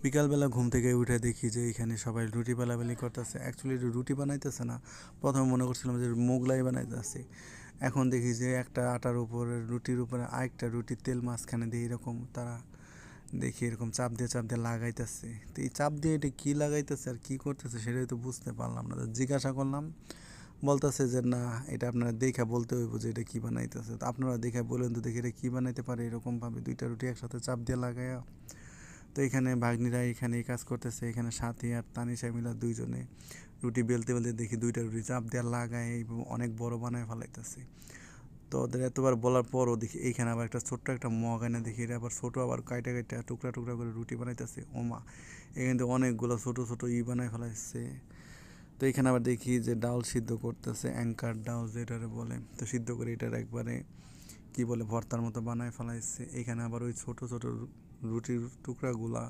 বিকালবেলা ঘুম থেকে উঠে দেখি যে এখানে সবাই রুটি বেলাবেলি করতেছে। অ্যাকচুয়ালি রুটি বানাইতেছে না, প্রথমে মনে করছিলাম যে মোগলাই বানাইতেছে। এখন দেখি যে একটা আটার উপরে রুটির উপরে আরেকটা রুটির তেল মাঝখানে দিয়ে এরকম তারা দেখি এরকম চাপ দিয়ে লাগাইতেছে। তো এই চাপ দিয়ে এটা কী লাগাইতেছে আর কী করতেছে সেটাই তো বুঝতে পারলাম না। তো জিজ্ঞাসা করলাম, বলতেছে যে না, এটা আপনারা দেখে বলতে হইব যে এটা কী বানাইতেছে। তো আপনারা দেখে বলেন তো দেখি এটা কী বানাইতে পারে এরকমভাবে দুইটা রুটি একসাথে চাপ দিয়ে লাগাইয়া। তো এখানে ভাগ্নিরা এখানে এই কাজ করতেছে, এখানে সাথী আর তানিশা মিলা দুইজনে রুটি বেলতে বেলতে দেখি দুইটা রুটি চাপ দিয়ে লাগায় এবং অনেক বড় বানায় ফেলাইতেছে। তো ওদের এতবার বলার পরও দেখি এইখানে আবার একটা ছোট্ট একটা মগ এনে দেখি এটা আবার ছোটো আবার কাইটা কাইটা টুকরা টুকরা করে রুটি বানাইতেছে। ওমা, এখান থেকে অনেকগুলো ছোটো ছোটো বানায় ফেলাইছে। তো এখানে আবার দেখি যে ডাল সিদ্ধ করতেছে, অ্যাঙ্কার ডাল যেটারে বলে। তো সিদ্ধ করে এটার একবারে কি বলে ভর্তার মতো বানায় ফেলাইছে। এখানে আবার ওই ছোটো ছোটো রুটির টুকরাগুলা